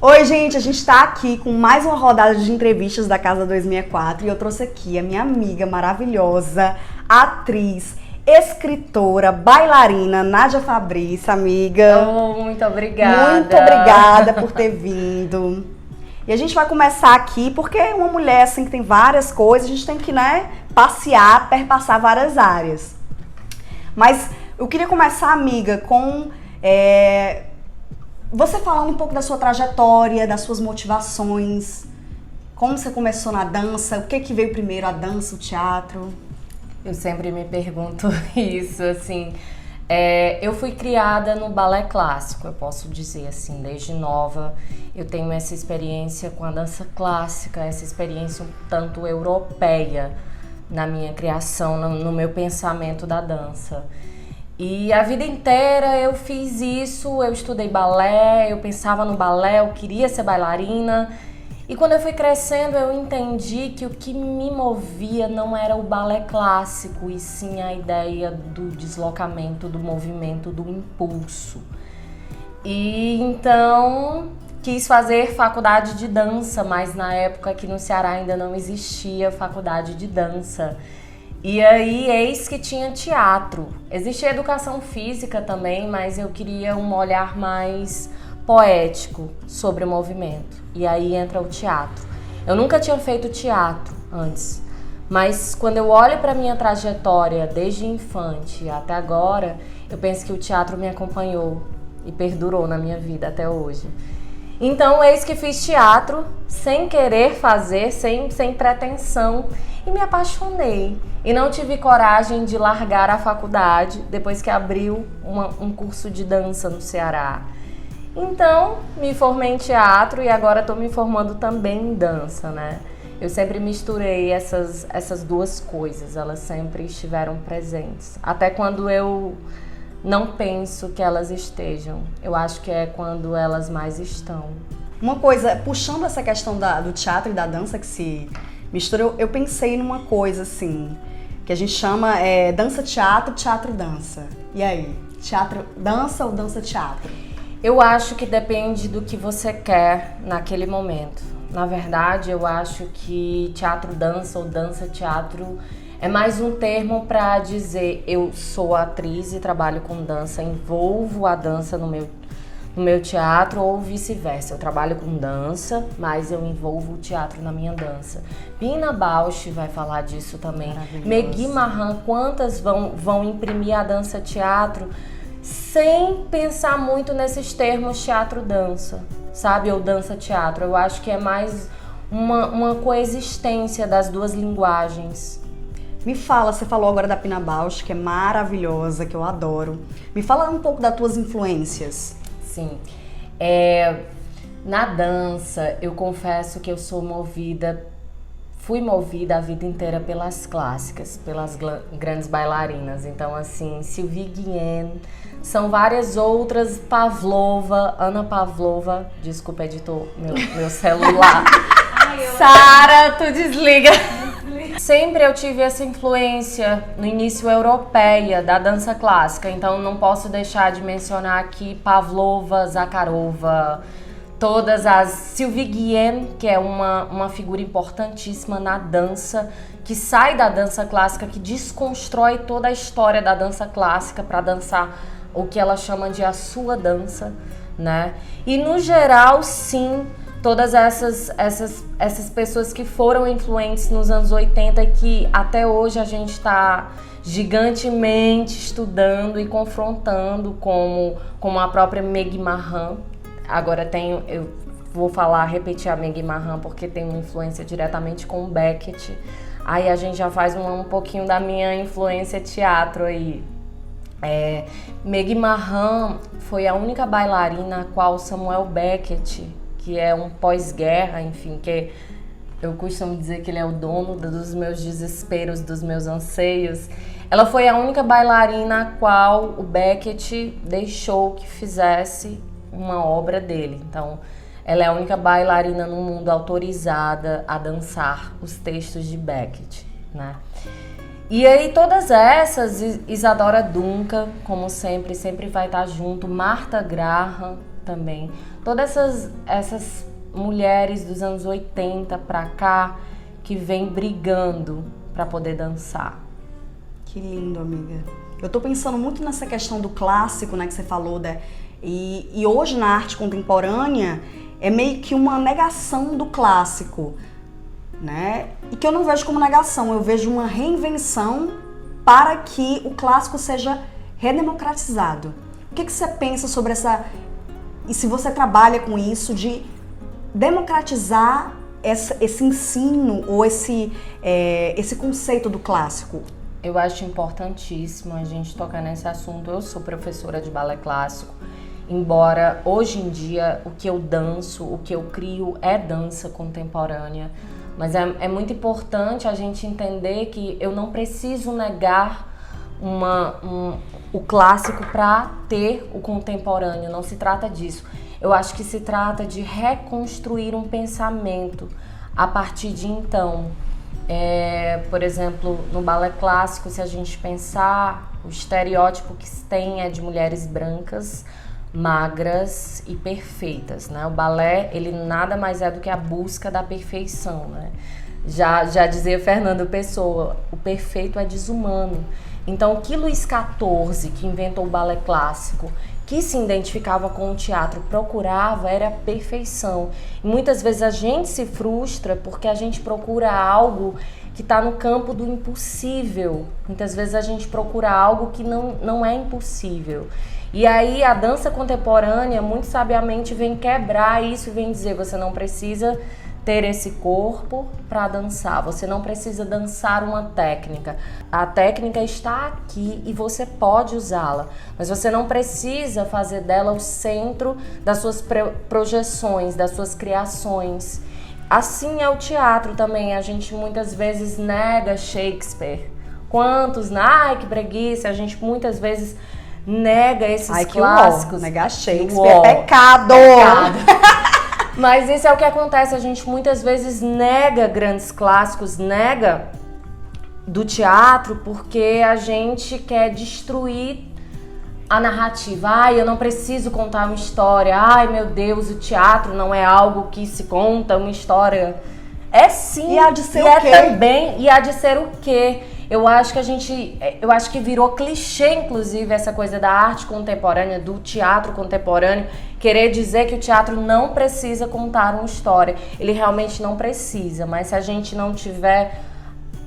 Oi, gente, a gente tá aqui com mais uma rodada de entrevistas da Casa 264 e eu trouxe aqui a minha amiga maravilhosa, atriz, escritora, bailarina, Nádia Fabrício, amiga. Oh, muito obrigada. Muito obrigada por ter vindo. E a gente vai começar aqui porque uma mulher assim que tem várias coisas, a gente tem que, passear, perpassar várias áreas. Mas eu queria começar, amiga, com você falando um pouco da sua trajetória, das suas motivações, como você começou na dança, o que veio primeiro, a dança, o teatro? Eu sempre me pergunto isso, assim. Eu fui criada no balé clássico, eu posso dizer assim, desde nova. Eu tenho essa experiência com a dança clássica, essa experiência um tanto europeia na minha criação, no meu pensamento da dança. E a vida inteira eu fiz isso, eu estudei balé, eu pensava no balé, eu queria ser bailarina. E quando eu fui crescendo, eu entendi que o que me movia não era o balé clássico, e sim a ideia do deslocamento, do movimento, do impulso. E então quis fazer faculdade de dança, mas na época aqui no Ceará ainda não existia faculdade de dança. E aí, eis que tinha teatro. Existia educação física também, mas eu queria um olhar mais poético sobre o movimento. E aí entra o teatro. Eu nunca tinha feito teatro antes, mas quando eu olho para minha trajetória desde infante até agora, eu penso que o teatro me acompanhou e perdurou na minha vida até hoje. Então, eis que fiz teatro sem querer fazer, sem pretensão, e me apaixonei. E não tive coragem de largar a faculdade depois que abriu um curso de dança no Ceará. Então, me formei em teatro e agora estou me formando também em dança, né? Eu sempre misturei essas duas coisas, elas sempre estiveram presentes. Até quando eu não penso que elas estejam, eu acho que é quando elas mais estão. Uma coisa, puxando essa questão do teatro e da dança que se mistura, eu pensei numa coisa assim, que a gente chama dança-teatro, teatro-dança. E aí, teatro-dança ou dança-teatro? Eu acho que depende do que você quer naquele momento. Na verdade, eu acho que teatro-dança ou dança-teatro é mais um termo para dizer eu sou atriz e trabalho com dança, envolvo a dança no meu teatro, ou vice-versa. Eu trabalho com dança, mas eu envolvo o teatro na minha dança. Pina Bausch vai falar disso também. Megui Marran, quantas vão imprimir a dança-teatro sem pensar muito nesses termos teatro-dança, sabe? Ou dança-teatro. Eu acho que é mais uma coexistência das duas linguagens. Me fala, você falou agora da Pina Bausch, que é maravilhosa, que eu adoro. Me fala um pouco das tuas influências. Sim. Na dança, eu confesso que eu fui movida a vida inteira pelas clássicas, pelas grandes bailarinas. Então, assim, Sylvie Guillen, são várias outras, Pavlova, Ana Pavlova, desculpa, editor, meu celular. Sara, tu desliga. Sempre eu tive essa influência no início europeia da dança clássica, então não posso deixar de mencionar aqui Pavlova, Zakharova, todas as Sylvie Guillen, que é uma figura importantíssima na dança, que sai da dança clássica, que desconstrói toda a história da dança clássica para dançar o que ela chama de a sua dança, né? E no geral, sim, todas essas pessoas que foram influentes nos anos 80 e que até hoje a gente está gigantemente estudando e confrontando, como a própria Megui Marran. Agora eu vou repetir a Megui Marran porque tem uma influência diretamente com o Beckett. Aí a gente já faz um pouquinho da minha influência teatro aí. Megui Marran foi a única bailarina a qual Samuel Beckett, que é um pós-guerra, enfim, que eu costumo dizer que ele é o dono dos meus desesperos, dos meus anseios. Ela foi a única bailarina a qual o Beckett deixou que fizesse uma obra dele. Então, ela é a única bailarina no mundo autorizada a dançar os textos de Beckett, né? E aí todas essas, Isadora Duncan, como sempre vai estar junto, Martha Graham, também. Todas essas mulheres dos anos 80 pra cá que vêm brigando pra poder dançar. Que lindo, amiga. Eu tô pensando muito nessa questão do clássico, né, que você falou, e hoje na arte contemporânea é meio que uma negação do clássico, né? E que eu não vejo como negação, eu vejo uma reinvenção para que o clássico seja redemocratizado. O que você pensa sobre essa... E se você trabalha com isso de democratizar esse ensino ou esse conceito do clássico? Eu acho importantíssimo a gente tocar nesse assunto. Eu sou professora de balé clássico, embora hoje em dia o que eu danço, o que eu crio é dança contemporânea, mas é muito importante a gente entender que eu não preciso negar o clássico para ter o contemporâneo, não se trata disso. Eu acho que se trata de reconstruir um pensamento a partir de então. Por exemplo, no balé clássico, se a gente pensar, o estereótipo que se tem é de mulheres brancas, magras e perfeitas, né? O balé, ele nada mais é do que a busca da perfeição, né? Já dizia Fernando Pessoa, o perfeito é desumano. Então, o que Luís XIV, que inventou o balé clássico, que se identificava com o teatro, procurava era a perfeição. E muitas vezes a gente se frustra porque a gente procura algo que está no campo do impossível. Muitas vezes a gente procura algo que não é impossível. E aí a dança contemporânea, muito sabiamente, vem quebrar isso e vem dizer: você não precisa ter esse corpo para dançar, você não precisa dançar uma técnica. A técnica está aqui e você pode usá-la, mas você não precisa fazer dela o centro das suas projeções, das suas criações. Assim é o teatro também, a gente muitas vezes nega Shakespeare. Ai, que preguiça, a gente muitas vezes nega esses clássicos. Negar Shakespeare é pecado! Mas isso é o que acontece, a gente muitas vezes nega grandes clássicos, nega do teatro porque a gente quer destruir a narrativa. Ai, eu não preciso contar uma história. Ai, meu Deus, o teatro não é algo que se conta uma história. É sim, e há de ser o quê? Também, e há de ser o quê? Eu acho que virou clichê, inclusive, essa coisa da arte contemporânea, do teatro contemporâneo, querer dizer que o teatro não precisa contar uma história. Ele realmente não precisa, mas se a gente não tiver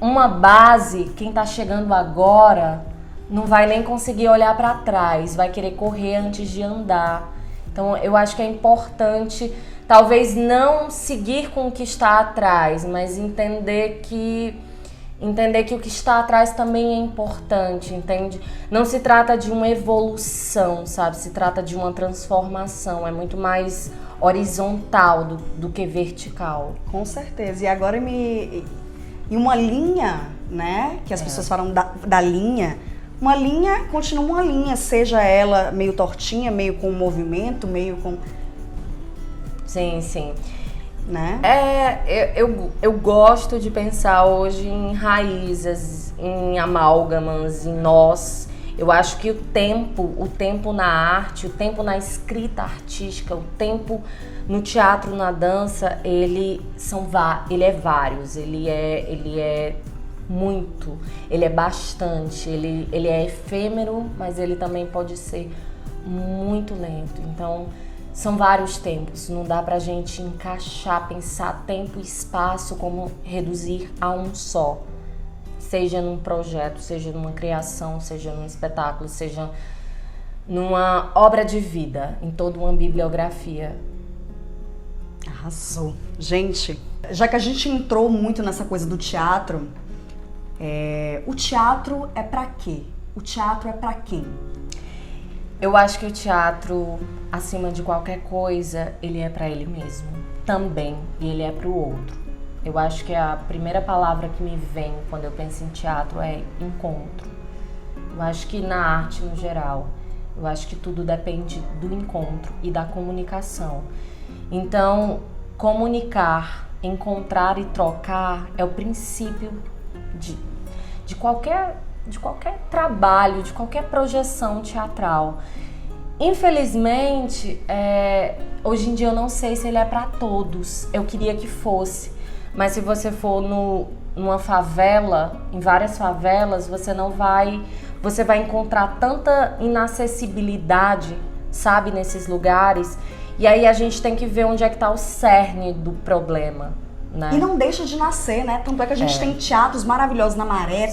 uma base, quem tá chegando agora não vai nem conseguir olhar para trás, vai querer correr antes de andar. Então, eu acho que é importante, talvez não seguir com o que está atrás, mas entender que o que está atrás também é importante, entende? Não se trata de uma evolução, sabe? Se trata de uma transformação, é muito mais horizontal do que vertical. Com certeza. E agora e uma linha, né? Que as pessoas falam da linha. Uma linha continua uma linha, seja ela meio tortinha, meio com movimento, meio com... Sim, sim. Né? Eu gosto de pensar hoje em raízes, em amálgamas, em nós. Eu acho que o tempo na arte, o tempo na escrita artística, o tempo no teatro, na dança, ele é vários, ele é muito, ele é bastante, ele é efêmero, mas ele também pode ser muito lento. Então, são vários tempos, não dá pra gente encaixar, pensar tempo e espaço como reduzir a um só. Seja num projeto, seja numa criação, seja num espetáculo, seja numa obra de vida, em toda uma bibliografia. Arrasou. Gente, já que a gente entrou muito nessa coisa do teatro, o teatro é pra quê? O teatro é pra quem? Eu acho que o teatro, acima de qualquer coisa, ele é pra ele mesmo também, e ele é pro outro. Eu acho que a primeira palavra que me vem quando eu penso em teatro é encontro. Eu acho que na arte no geral, eu acho que tudo depende do encontro e da comunicação. Então, comunicar, encontrar e trocar é o princípio de qualquer trabalho, de qualquer projeção teatral. Infelizmente, hoje em dia eu não sei se ele é para todos. Eu queria que fosse. Mas se você for numa favela, em várias favelas, você vai encontrar tanta inacessibilidade, sabe, nesses lugares. E aí a gente tem que ver onde é que tá o cerne do problema, né? E não deixa de nascer, né? Tanto é que a gente tem teatros maravilhosos na Maré,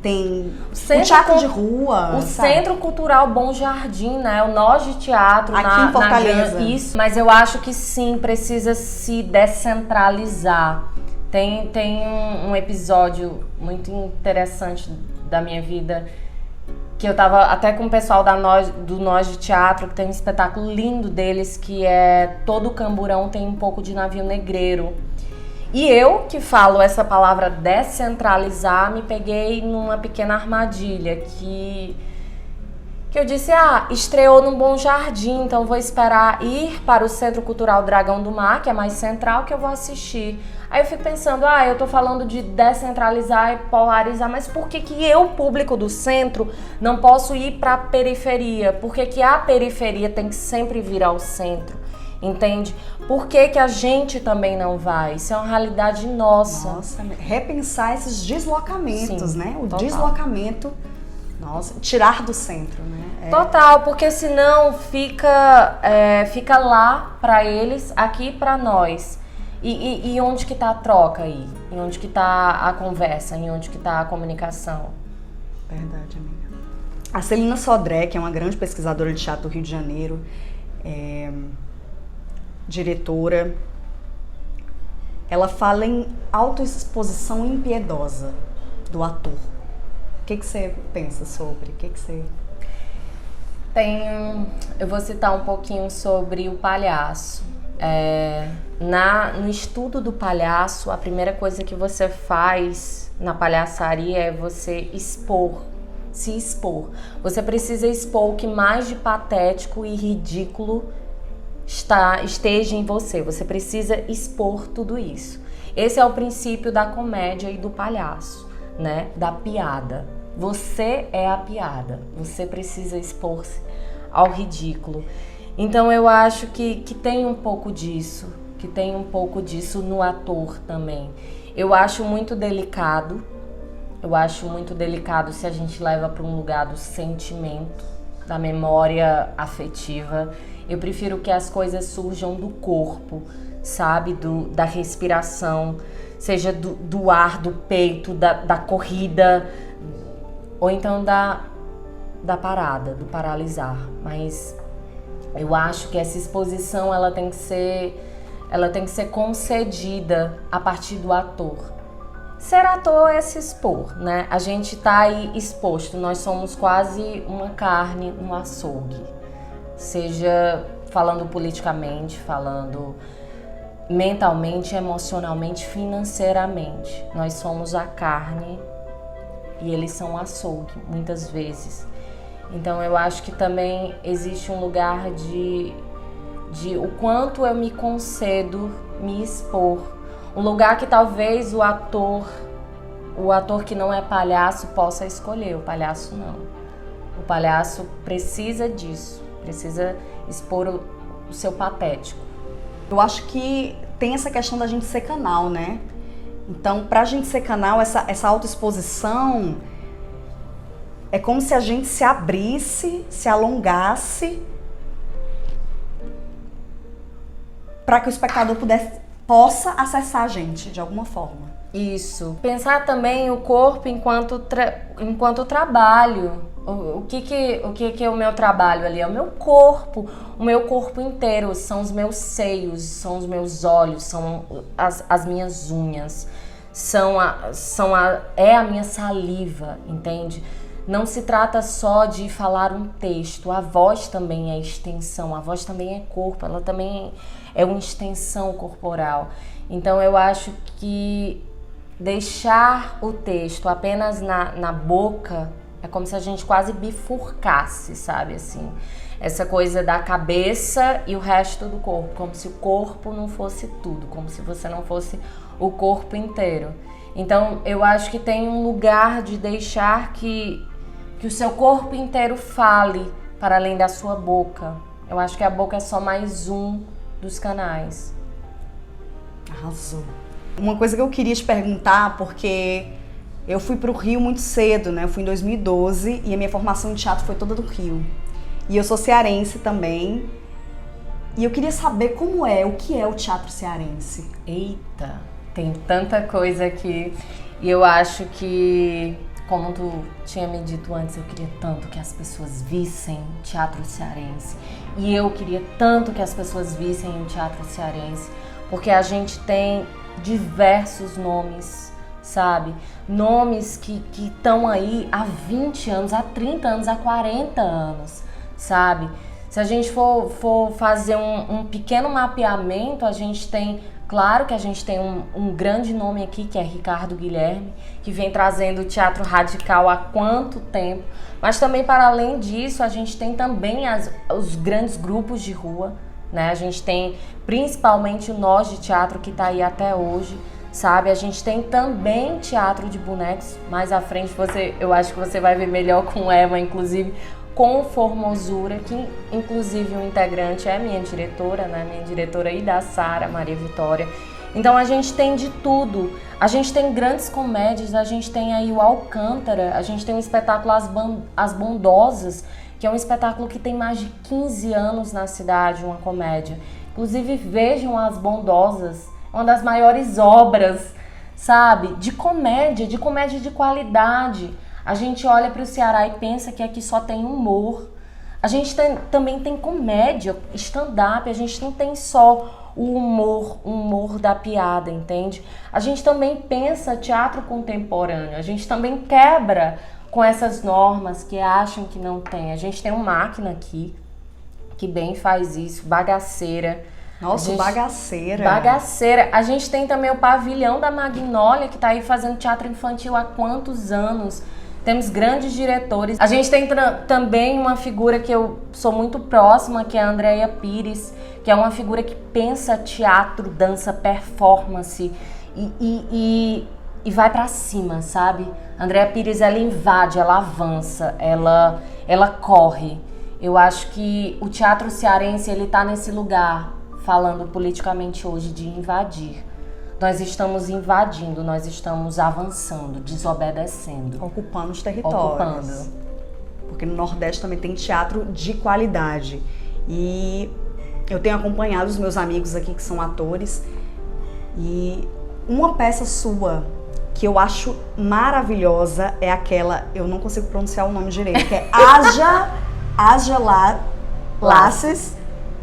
tem o teatro de rua. O Centro Cultural Bom Jardim, né? O Nós de Teatro aqui em Fortaleza. Isso. Mas eu acho que sim, precisa se descentralizar. Tem um episódio muito interessante da minha vida, que eu tava até com o pessoal do Nós de Teatro, que tem um espetáculo lindo deles, que é Todo Camburão tem um pouco de navio negreiro. E eu, que falo essa palavra descentralizar, me peguei numa pequena armadilha que eu disse, estreou no Bom Jardim, então vou esperar ir para o Centro Cultural Dragão do Mar, que é mais central, que eu vou assistir. Aí eu fico pensando, eu tô falando de descentralizar e polarizar, mas por que eu, público do centro, não posso ir para a periferia? Por que a periferia tem que sempre vir ao centro? Entende? Por que a gente também não vai? Isso é uma realidade nossa. Nossa, repensar esses deslocamentos, Sim, né? O total. Deslocamento, nossa, tirar do centro, né? Total, porque senão fica lá para eles, aqui para nós. E onde que tá a troca aí? E onde que tá a conversa? E onde que tá a comunicação? Verdade, amiga. A Celina Sodré, que é uma grande pesquisadora de teatro do Rio de Janeiro, diretora, ela fala em autoexposição impiedosa do ator. O que você pensa sobre? Eu vou citar um pouquinho sobre o palhaço. No estudo do palhaço, a primeira coisa que você faz na palhaçaria é você se expor. Você precisa expor o que mais de patético e ridículo esteja em você. Você precisa expor tudo isso. Esse é o princípio da comédia e do palhaço, né? Da piada. Você é a piada. Você precisa expor-se ao ridículo. Então eu acho que tem um pouco disso, no ator também. Eu acho muito delicado se a gente leva para um lugar do sentimento, da memória afetiva. Eu prefiro que as coisas surjam do corpo, sabe? Da respiração, seja do ar, do peito, da corrida, ou então da parada, do paralisar. Mas eu acho que essa exposição ela tem que ser concedida a partir do ator. Ser ator é se expor, né? A gente tá aí exposto, nós somos quase uma carne no açougue. Seja falando politicamente, falando mentalmente, emocionalmente, financeiramente. Nós somos a carne e eles são o açougue, muitas vezes. Então eu acho que também existe um lugar de o quanto eu me concedo me expor. Um lugar que talvez o ator que não é palhaço possa escolher, o palhaço não. O palhaço precisa disso, precisa expor o seu patético. Eu acho que tem essa questão da gente ser canal, né? Então, pra gente ser canal, essa autoexposição é como se a gente se abrisse, se alongasse para que o espectador possa acessar a gente de alguma forma. Isso. Pensar também o corpo enquanto trabalho. O que é o meu trabalho ali? É o meu corpo inteiro. São os meus seios, são os meus olhos, são as minhas unhas, é a minha saliva, entende? Não se trata só de falar um texto, a voz também é extensão, a voz também é corpo, ela também é uma extensão corporal. Então eu acho que deixar o texto apenas na boca é como se a gente quase bifurcasse, sabe, assim, essa coisa da cabeça e o resto do corpo, como se o corpo não fosse tudo, como se você não fosse o corpo inteiro. Então eu acho que tem um lugar de deixar que o seu corpo inteiro fale, para além da sua boca. Eu acho que a boca é só mais um dos canais. Arrasou. Uma coisa que eu queria te perguntar, porque eu fui pro Rio muito cedo, né? Eu fui em 2012 e a minha formação em teatro foi toda do Rio. E eu sou cearense também. E eu queria saber o que é o teatro cearense. Eita, tem tanta coisa aqui. E eu acho que, como tu tinha me dito antes, eu queria tanto que as pessoas vissem teatro cearense. E eu queria tanto que as pessoas vissem o teatro cearense. Porque a gente tem diversos nomes, sabe? Nomes que estão aí há 20 anos, há 30 anos, há 40 anos, sabe? Se a gente for fazer um pequeno mapeamento, a gente tem, claro que a gente tem um grande nome aqui, que é Ricardo Guilherme, que vem trazendo o teatro radical há quanto tempo, mas também para além disso, a gente tem também os grandes grupos de rua, né? A gente tem principalmente o Nós de Teatro, que está aí até hoje, sabe? A gente tem também teatro de bonecos, mais à frente eu acho que você vai ver melhor com Eva, inclusive, com Formosura, que inclusive o integrante é minha diretora, né? Minha diretora e da Sara, Maria Vitória. Então a gente tem de tudo. A gente tem grandes comédias, a gente tem aí o Alcântara, a gente tem o espetáculo As Bondosas, que é um espetáculo que tem mais de 15 anos na cidade, uma comédia. Inclusive vejam As Bondosas, uma das maiores obras, sabe? De comédia de qualidade. A gente olha para o Ceará e pensa que aqui só tem humor. A gente também tem comédia, stand-up, a gente não tem só o humor da piada, entende? A gente também pensa teatro contemporâneo, a gente também quebra com essas normas que acham que não tem. A gente tem um Máquina aqui, que bem faz isso, Bagaceira. Nossa, Bagaceira. Bagaceira. A gente tem também o Pavilhão da Magnólia, que está aí fazendo teatro infantil há quantos anos? Temos grandes diretores. A gente tem também uma figura que eu sou muito próxima, que é a Andréia Pires, que é uma figura que pensa teatro, dança, performance e vai pra cima, sabe? A Andréia Pires, ela invade, ela avança, ela corre. Eu acho que o teatro cearense, ele tá nesse lugar, falando politicamente hoje, de invadir. Nós estamos invadindo, nós estamos avançando, desobedecendo. Ocupando os territórios. Porque no Nordeste também tem teatro de qualidade. E eu tenho acompanhado os meus amigos aqui que são atores. E uma peça sua que eu acho maravilhosa é aquela, eu não consigo pronunciar o nome direito, que é Aja Laces,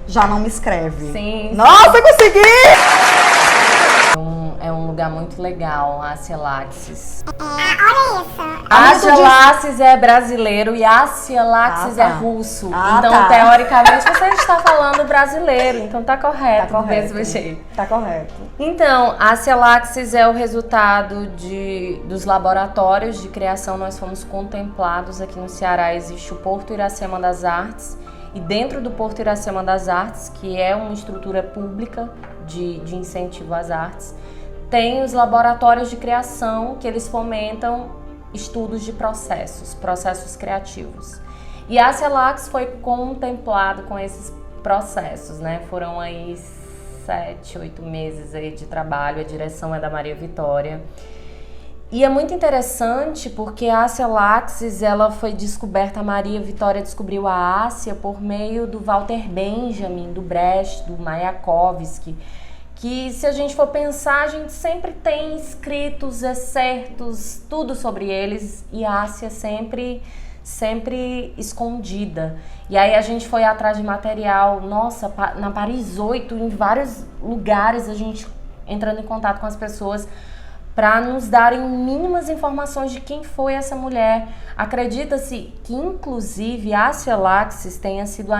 Já Não Me Escreve. Sim. Nossa, consegui! É um lugar muito legal, Ásia Laxis. Olha isso. Ásia Laxis é brasileiro e Ásia Laxis é russo. Então, teoricamente, você está falando brasileiro. Então, tá correto. Tá correto. Do mesmo jeito. Tá correto. Então, Ásia Laxis é o resultado dos laboratórios de criação. Nós fomos contemplados aqui no Ceará. Existe o Porto Iracema das Artes. E dentro do Porto Iracema das Artes, que é uma estrutura pública de incentivo às artes, tem os laboratórios de criação, que eles fomentam estudos de processos criativos. E a CELAX foi contemplado com esses processos, né? Foram aí 7, 8 meses aí de trabalho, a direção é da Maria Vitória. E é muito interessante porque a Ásia Laxis, ela foi descoberta, a Maria Vitória descobriu a Ásia por meio do Walter Benjamin, do Brecht, do Mayakovsky, que se a gente for pensar, a gente sempre tem escritos, excertos, tudo sobre eles, e a Ásia sempre escondida. E aí a gente foi atrás de material, nossa, na Paris 8, em vários lugares, a gente entrando em contato com as pessoas, para nos darem mínimas informações de quem foi essa mulher. Acredita-se que, inclusive, a Ásia Laxis tenha sido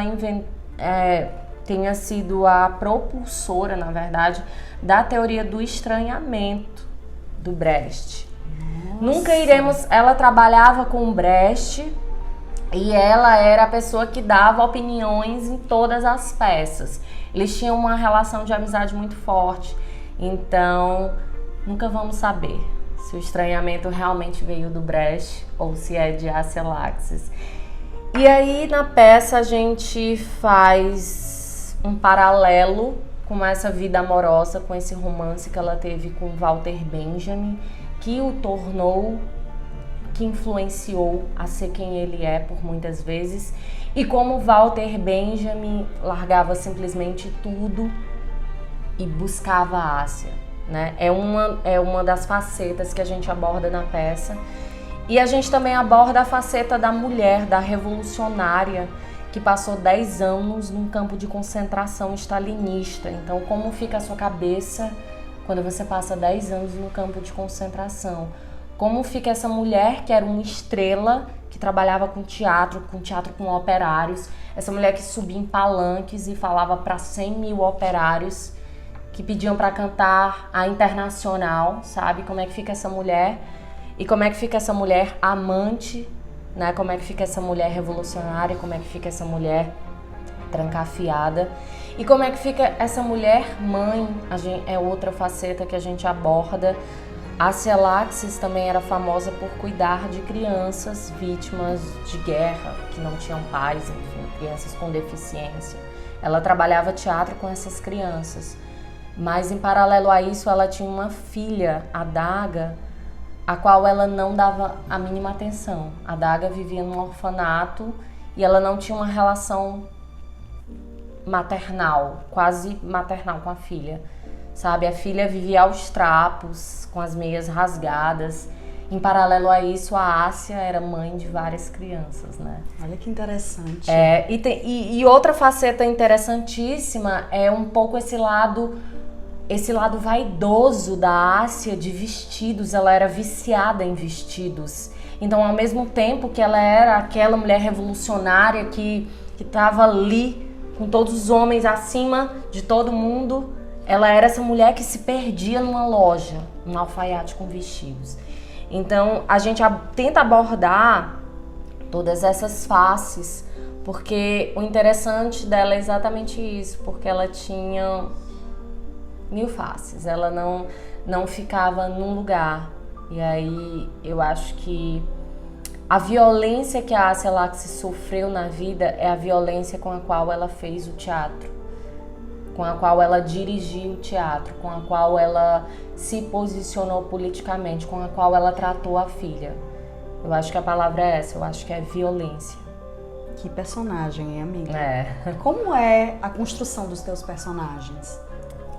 a propulsora, na verdade, da teoria do estranhamento do Brecht. Nunca iremos... Ela trabalhava com o Brecht e ela era a pessoa que dava opiniões em todas as peças. Eles tinham uma relação de amizade muito forte. Então... nunca vamos saber se o estranhamento realmente veio do Brecht ou se é de Ásia Laxis. E aí na peça a gente faz um paralelo com essa vida amorosa, com esse romance que ela teve com Walter Benjamin, que o tornou, que influenciou a ser quem ele é por muitas vezes, e como Walter Benjamin largava simplesmente tudo e buscava a Ásia, né? É uma das facetas que a gente aborda na peça. E a gente também aborda a faceta da mulher, da revolucionária, que passou 10 anos num campo de concentração stalinista. Então, como fica a sua cabeça quando você passa 10 anos no campo de concentração? Como fica essa mulher que era uma estrela, que trabalhava com teatro com operários, essa mulher que subia em palanques e falava para 100 mil operários que pediam para cantar a Internacional, sabe? Como é que fica essa mulher? E como é que fica essa mulher amante, né? Como é que fica essa mulher revolucionária? Como é que fica essa mulher trancafiada? E como é que fica essa mulher mãe? É outra faceta que a gente aborda. Assia Laxis também era famosa por cuidar de crianças vítimas de guerra, que não tinham pais, enfim, crianças com deficiência. Ela trabalhava teatro com essas crianças. Mas em paralelo a isso, ela tinha uma filha, a Daga, a qual ela não dava a mínima atenção. A Daga vivia num orfanato e ela não tinha uma relação maternal, quase maternal com a filha, sabe? A filha vivia aos trapos, com as meias rasgadas. Em paralelo a isso, a Assia era mãe de várias crianças, né? Olha que interessante. E outra faceta interessantíssima é um pouco esse lado vaidoso da Assia de vestidos. Ela era viciada em vestidos. Então, ao mesmo tempo que ela era aquela mulher revolucionária que estava ali com todos os homens acima de todo mundo, ela era essa mulher que se perdia numa loja, num alfaiate com vestidos. Então, a gente tenta abordar todas essas faces, porque o interessante dela é exatamente isso, porque ela tinha 1000 faces, ela não ficava num lugar. E aí eu acho que a violência que a Assia Laxis sofreu na vida é a violência com a qual ela fez o teatro, com a qual ela dirigiu o teatro, com a qual ela se posicionou politicamente, com a qual ela tratou a filha. Eu acho que a palavra é essa, eu acho que é violência. Que personagem, hein, amiga? É. Como é a construção dos teus personagens?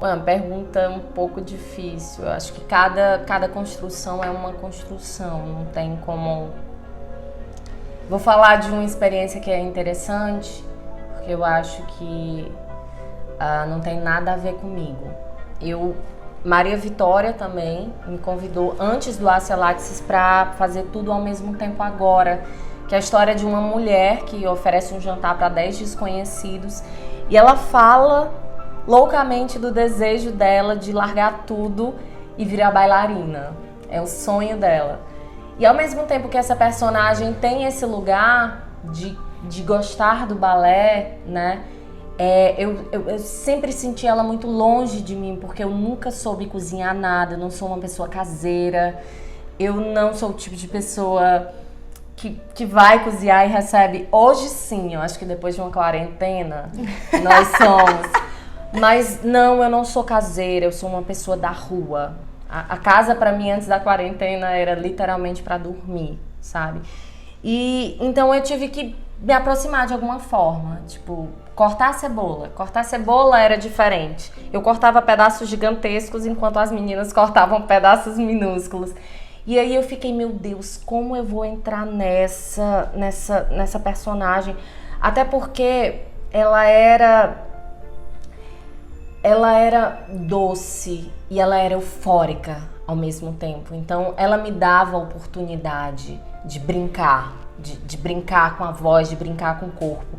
Uma pergunta um pouco difícil. Eu acho que cada construção é uma construção, não tem como... Vou falar de uma experiência que é interessante, porque eu acho que não tem nada a ver comigo. Maria Vitória também me convidou antes do Assia Laxis para fazer tudo ao mesmo tempo agora, que é a história de uma mulher que oferece um jantar para 10 desconhecidos e ela fala loucamente do desejo dela de largar tudo e virar bailarina. É o sonho dela. E ao mesmo tempo que essa personagem tem esse lugar de gostar do balé, né? Eu sempre senti ela muito longe de mim, porque eu nunca soube cozinhar nada, eu não sou uma pessoa caseira, eu não sou o tipo de pessoa que vai cozinhar e recebe. Hoje sim, eu acho que depois de uma quarentena, nós somos. Mas não, eu não sou caseira, eu sou uma pessoa da rua. A casa pra mim antes da quarentena era literalmente pra dormir, sabe? E então eu tive que me aproximar de alguma forma, tipo, cortar a cebola. Cortar a cebola era diferente. Eu cortava pedaços gigantescos enquanto as meninas cortavam pedaços minúsculos. E aí eu fiquei, meu Deus, como eu vou entrar nessa personagem? Até porque ela era doce e ela era eufórica ao mesmo tempo. Então ela me dava a oportunidade de brincar, de brincar com a voz, de brincar com o corpo.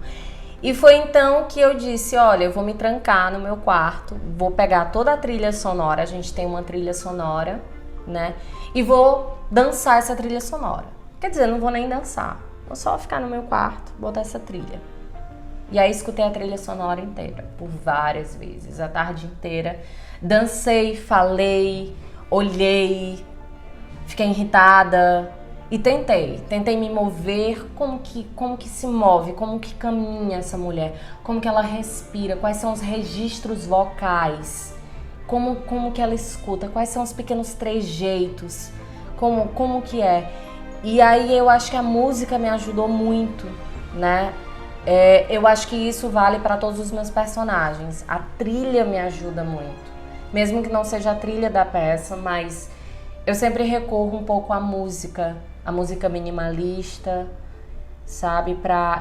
E foi então que eu disse, olha, eu vou me trancar no meu quarto, vou pegar toda a trilha sonora, a gente tem uma trilha sonora, né? E vou dançar essa trilha sonora. Quer dizer, não vou nem dançar, vou só ficar no meu quarto, botar essa trilha. E aí escutei a trilha sonora inteira, por várias vezes, a tarde inteira. Dancei, falei, olhei, fiquei irritada. E tentei me mover, como que se move, como que caminha essa mulher, como que ela respira, quais são os registros vocais, como que ela escuta, quais são os pequenos trejeitos, como que é. E aí eu acho que a música me ajudou muito, né? Eu acho que isso vale para todos os meus personagens. A trilha me ajuda muito, mesmo que não seja a trilha da peça, mas eu sempre recorro um pouco à música minimalista, sabe?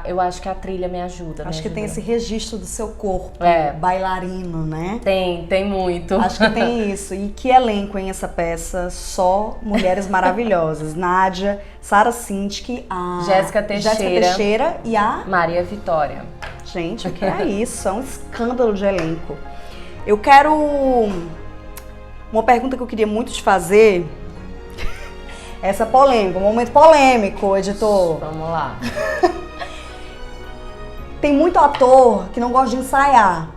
Eu acho que a trilha me ajuda. Acho que tem esse registro do seu corpo, bailarino, né? Tem muito. Acho que tem isso. E que elenco, hein, essa peça? Só mulheres maravilhosas. Nádia, Sara Sintic, a Jéssica Teixeira e a Maria Vitória. Gente, o que é isso? É um escândalo de elenco. Eu quero... Uma pergunta que eu queria muito te fazer... Essa polêmica, um momento polêmico, editor. Vamos lá. Tem muito ator que não gosta de ensaiar,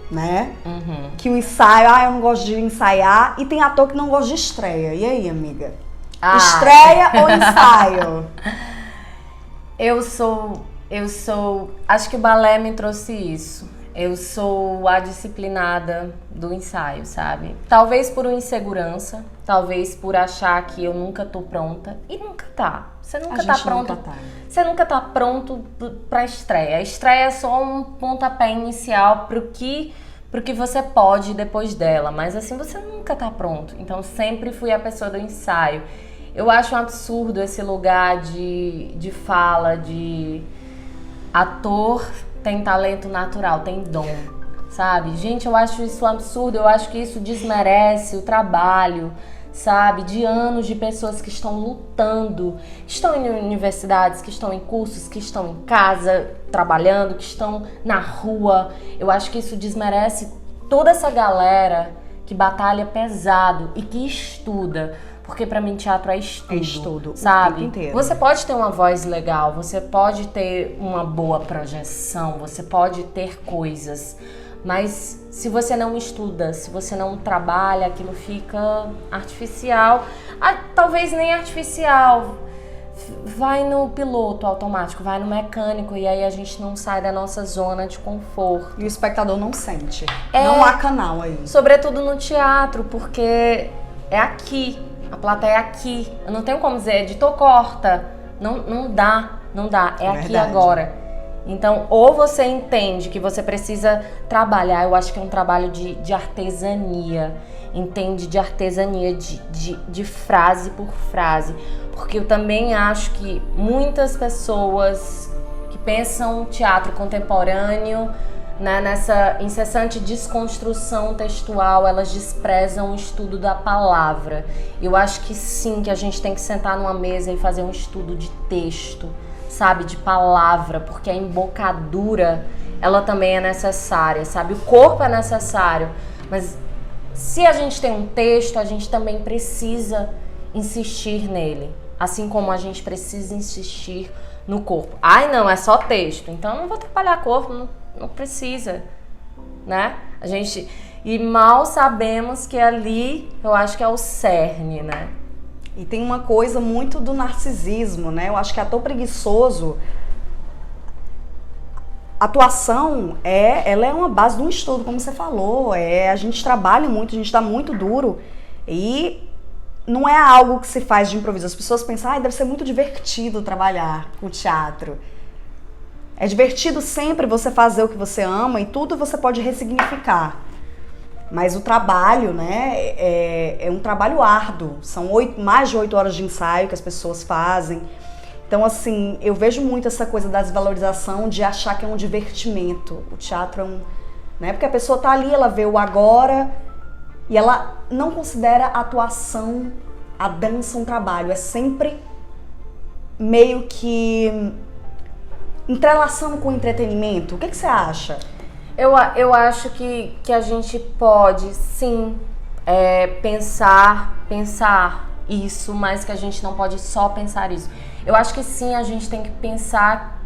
né? Uhum. Que o ensaio, eu não gosto de ensaiar. E tem ator que não gosta de estreia. E aí, amiga? Estreia ou ensaio? Eu sou... Acho que o balé me trouxe isso. Eu sou a disciplinada do ensaio, sabe? Talvez por uma insegurança, talvez por achar que eu nunca tô pronta. E nunca tá. Você nunca tá pronto. Você nunca tá pronto pra estreia. A estreia é só um pontapé inicial pro que você pode depois dela. Mas assim, você nunca tá pronto. Então sempre fui a pessoa do ensaio. Eu acho um absurdo esse lugar de fala, de ator tem talento natural, tem dom, sabe? Gente, eu acho isso um absurdo, eu acho que isso desmerece o trabalho, sabe? De anos de pessoas que estão lutando, que estão em universidades, que estão em cursos, que estão em casa trabalhando, que estão na rua. Eu acho que isso desmerece toda essa galera que batalha pesado e que estuda. Porque pra mim teatro é estudo, sabe? O tempo inteiro. Você pode ter uma voz legal, você pode ter uma boa projeção, você pode ter coisas, mas se você não estuda, se você não trabalha, aquilo fica artificial. Talvez nem artificial, vai no piloto automático, vai no mecânico e aí a gente não sai da nossa zona de conforto. E o espectador não sente, não há canal aí. Sobretudo no teatro, porque é aqui. A plateia é aqui. Eu não tenho como dizer, editor, corta. Não dá. É aqui verdade. Agora. Então, ou você entende que você precisa trabalhar, eu acho que é um trabalho de artesania. Entende? De artesania, de frase por frase. Porque eu também acho que muitas pessoas que pensam teatro contemporâneo, né, nessa incessante desconstrução textual, elas desprezam o estudo da palavra. Eu acho que sim, que a gente tem que sentar numa mesa e fazer um estudo de texto, sabe, de palavra, porque a embocadura, ela também é necessária, sabe, o corpo é necessário, mas se a gente tem um texto, a gente também precisa insistir nele, assim como a gente precisa insistir no corpo. Ai, não, é só texto, então eu não vou trabalhar corpo, não precisa, né? E mal sabemos que ali, eu acho que é o cerne, né? E tem uma coisa muito do narcisismo, né? Eu acho que ator preguiçoso, a atuação, ela é uma base de um estudo, como você falou. A gente trabalha muito, a gente dá muito duro e não é algo que se faz de improviso. As pessoas pensam, deve ser muito divertido trabalhar com teatro. É divertido sempre você fazer o que você ama e tudo você pode ressignificar. Mas o trabalho, né, é um trabalho árduo. São mais de 8 horas de ensaio que as pessoas fazem. Então, assim, eu vejo muito essa coisa da desvalorização de achar que é um divertimento. O teatro é né, porque a pessoa tá ali, ela vê o agora e ela não considera a atuação, a dança um trabalho. É sempre meio que entrelaçando com o entretenimento. O que você acha? Eu acho que a gente pode, sim, pensar isso, mas que a gente não pode só pensar isso. Eu acho que sim, a gente tem que pensar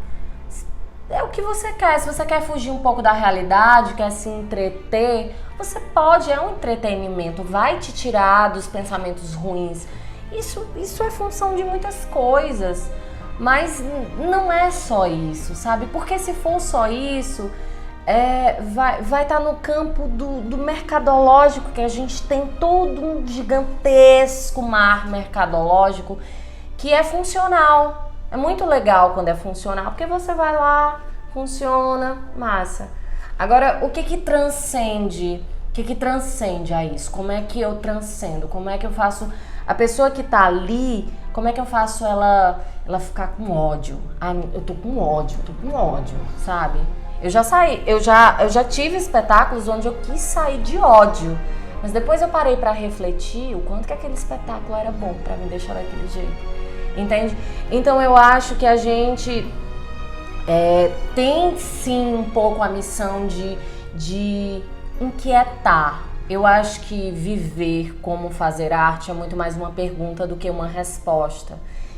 o que você quer. Se você quer fugir um pouco da realidade, quer se entreter, você pode, é um entretenimento, vai te tirar dos pensamentos ruins. Isso é função de muitas coisas, mas não é só isso, sabe? Porque se for só isso, vai estar no campo do mercadológico, que a gente tem todo um gigantesco mar mercadológico que é funcional. É muito legal quando é funcional, porque você vai lá, funciona, massa. Agora, o que transcende? O que transcende a isso? Como é que eu transcendo? Como é que eu faço a pessoa que tá ali, como é que eu faço ela ficar com ódio? Ah, eu tô com ódio, sabe? Eu já tive espetáculos onde eu quis sair de ódio, mas depois eu parei pra refletir o quanto que aquele espetáculo era bom pra me deixar daquele jeito, entende? Então eu acho que a gente tem sim um pouco a missão de inquietar. Eu acho que viver como fazer arte é muito mais uma pergunta do que uma resposta.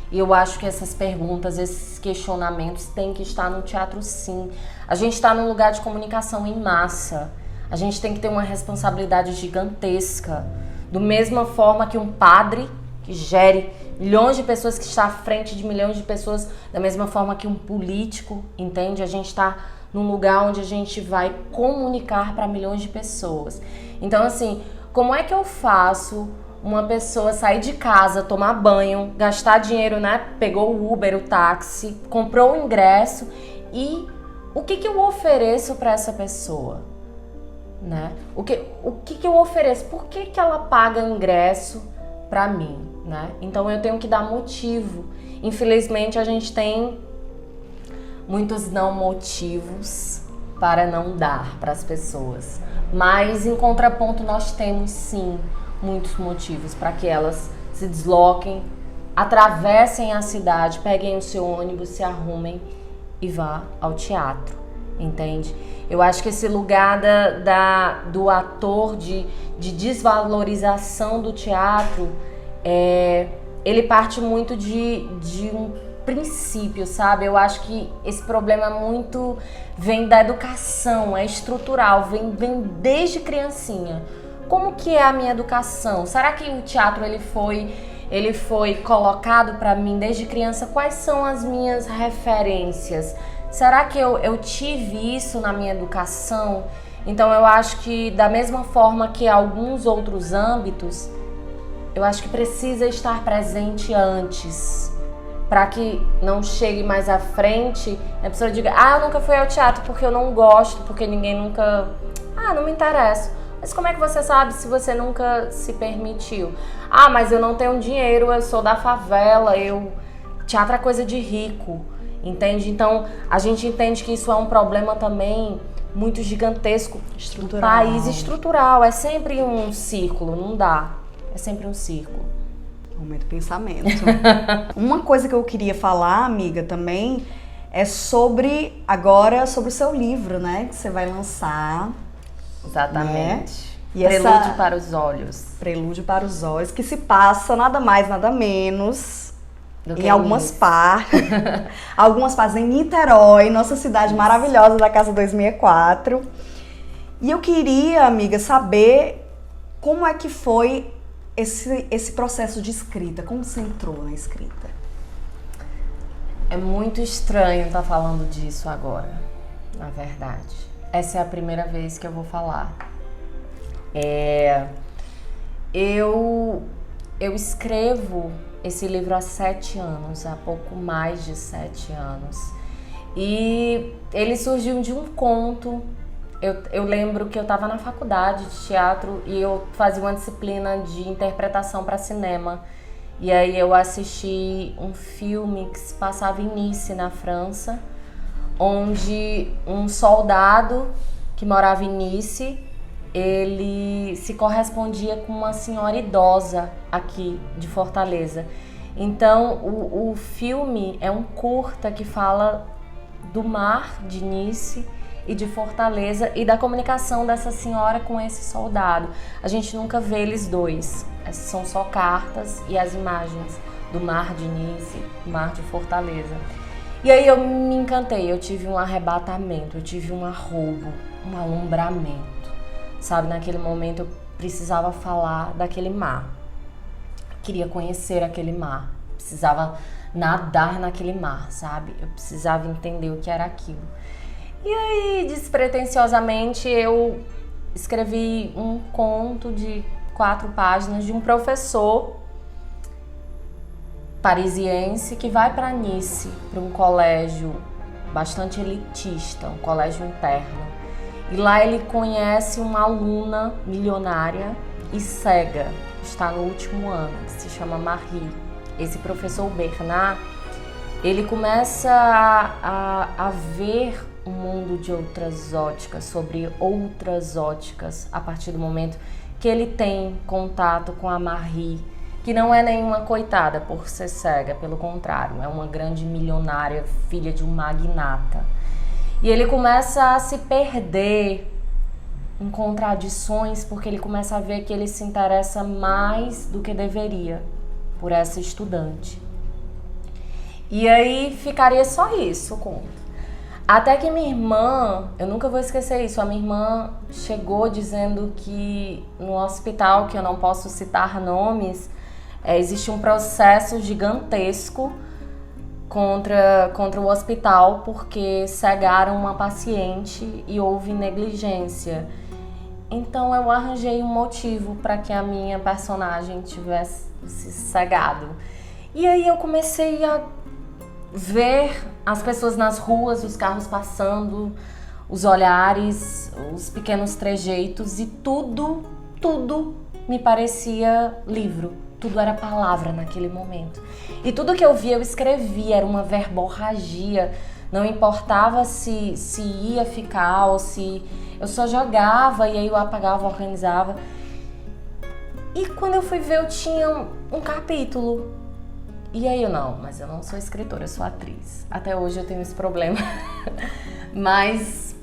E eu acho que essas perguntas, esses questionamentos têm que estar no teatro, sim. A gente está num lugar de comunicação em massa. A gente tem que ter uma responsabilidade gigantesca. Da mesma forma que um padre que gere milhões de pessoas, que está à frente de milhões de pessoas, da mesma forma que um político, entende? A gente está num lugar onde a gente vai comunicar para milhões de pessoas. Então, assim, como é que eu faço uma pessoa sair de casa, tomar banho, gastar dinheiro, né? Pegou o Uber, o táxi, comprou o ingresso e o que eu ofereço para essa pessoa, né? O que eu ofereço? Por que ela paga ingresso para mim, né? Então eu tenho que dar motivo. Infelizmente a gente tem muitos não motivos para não dar para as pessoas. Mas em contraponto nós temos sim muitos motivos para que elas se desloquem, atravessem a cidade, peguem o seu ônibus, se arrumem e vá ao teatro, entende? Eu acho que esse lugar do ator, de desvalorização do teatro, ele parte muito de um princípio, sabe? Eu acho que esse problema muito vem da educação, é estrutural, vem desde criancinha. Como que é a minha educação? Será que o teatro ele foi colocado para mim desde criança? Quais são as minhas referências? Será que eu tive isso na minha educação? Então eu acho que da mesma forma que alguns outros âmbitos, eu acho que precisa estar presente antes, para que não chegue mais à frente, a pessoa diga, eu nunca fui ao teatro porque eu não gosto, porque ninguém nunca... não me interessa. Mas como é que você sabe se você nunca se permitiu? Mas eu não tenho dinheiro, eu sou da favela, teatro é coisa de rico, entende? Então, a gente entende que isso é um problema também muito gigantesco do país, estrutural. É sempre um círculo, não dá. É sempre um círculo. Momento pensamento. Uma coisa que eu queria falar, amiga, também, é sobre o seu livro, né? Que você vai lançar. Exatamente. Né? E Prelúdio para os Olhos. Prelúdio para os Olhos, que se passa nada mais, nada menos em algumas partes. Algumas partes em Niterói, nossa cidade maravilhosa da Casa 2004. E eu queria, amiga, saber como é que foi esse processo de escrita, como você entrou na escrita? É muito estranho estar falando disso agora, na verdade. Essa é a primeira vez que eu vou falar. Eu escrevo esse livro há 7 anos, há pouco mais de 7 anos. E ele surgiu de um conto. Eu lembro que eu estava na faculdade de teatro e eu fazia uma disciplina de interpretação para cinema. E aí eu assisti um filme que se passava em Nice, na França, onde um soldado que morava em Nice, ele se correspondia com uma senhora idosa aqui de Fortaleza. Então o filme é um curta que fala do mar de Nice e de Fortaleza e da comunicação dessa senhora com esse soldado. A gente nunca vê eles dois, são só cartas e as imagens do mar de Nice, do mar de Fortaleza. E aí eu me encantei, eu tive um arrebatamento, eu tive um arroubo, um alumbramento, sabe? Naquele momento eu precisava falar daquele mar. queria conhecer aquele mar, precisava nadar naquele mar, sabe? Eu precisava entender o que era aquilo. E aí, despretensiosamente, eu escrevi um conto de 4 páginas de um professor parisiense que vai para Nice, para um colégio bastante elitista, um colégio interno. E lá ele conhece uma aluna milionária e cega, está no último ano, que se chama Marie. Esse professor Bernard, ele começa a ver o mundo de outras óticas, sobre outras óticas, a partir do momento que ele tem contato com a Marie, que não é nenhuma coitada por ser cega, pelo contrário, é uma grande milionária, filha de um magnata. E ele começa a se perder em contradições, porque ele começa a ver que ele se interessa mais do que deveria por essa estudante. E aí ficaria só isso o conto. Até que minha irmã, eu nunca vou esquecer isso, a minha irmã chegou dizendo que no hospital, que eu não posso citar nomes, existe um processo gigantesco contra o hospital porque cegaram uma paciente e houve negligência. Então eu arranjei um motivo para que a minha personagem tivesse se cegado. E aí eu comecei a ver as pessoas nas ruas, os carros passando, os olhares, os pequenos trejeitos e tudo me parecia livro. Tudo era palavra naquele momento. E tudo que eu via, eu escrevia, era uma verborragia. Não importava se ia ficar ou se... Eu só jogava e aí eu apagava, organizava. E quando eu fui ver, eu tinha um capítulo. E aí mas eu não sou escritora, eu sou atriz. Até hoje eu tenho esse problema. Mas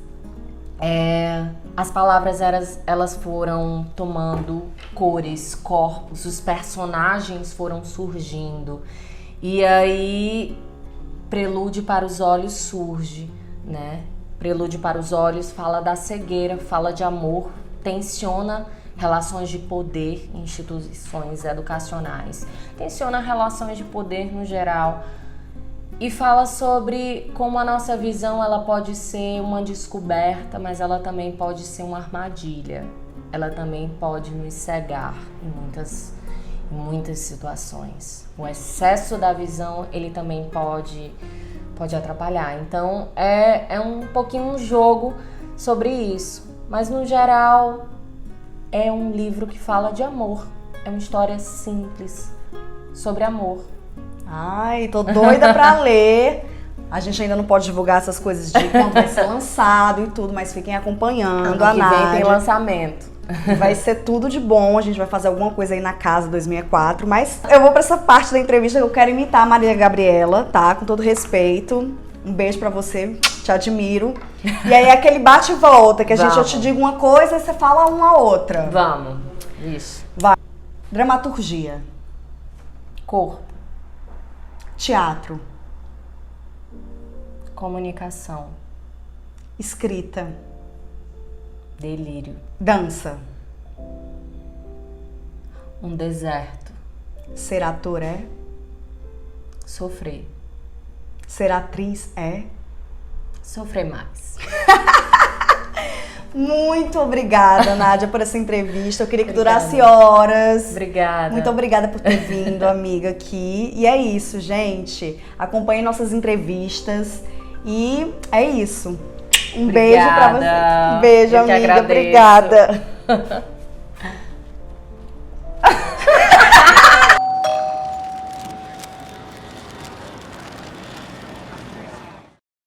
as palavras elas foram tomando cores, corpos, os personagens foram surgindo. E aí Prelúdio para os Olhos surge, né? Prelúdio para os Olhos fala da cegueira, fala de amor, tensiona relações de poder em instituições educacionais, tensiona relações de poder no geral e fala sobre como a nossa visão ela pode ser uma descoberta, mas ela também pode ser uma armadilha, ela também pode nos cegar em muitas situações. O excesso da visão ele também pode atrapalhar. Então é um pouquinho um jogo sobre isso, mas no geral é um livro que fala de amor. É uma história simples sobre amor. Ai, tô doida pra ler. A gente ainda não pode divulgar essas coisas de quando vai ser lançado e tudo, mas fiquem acompanhando a Ano que vem tem lançamento. Vai ser tudo de bom, a gente vai fazer alguma coisa aí na casa 2004, mas eu vou pra essa parte da entrevista que eu quero imitar a Maria Gabriela, tá? Com todo respeito. Um beijo pra você, te admiro. E aí aquele bate e volta, que eu te digo uma coisa e você fala uma outra. Vamos, isso. Vai. Dramaturgia. Corpo. Teatro. Comunicação. Escrita. Delírio. Dança. Um deserto. Ser ator é? Sofrer. Ser atriz é? Sofrer mais. Muito obrigada, Nádia, por essa entrevista. Eu queria que durasse horas. Obrigada. Muito obrigada por ter vindo, amiga, aqui. E é isso, gente. Acompanhe nossas entrevistas. E é isso. Um beijo pra você. Um beijo, amiga. Obrigada.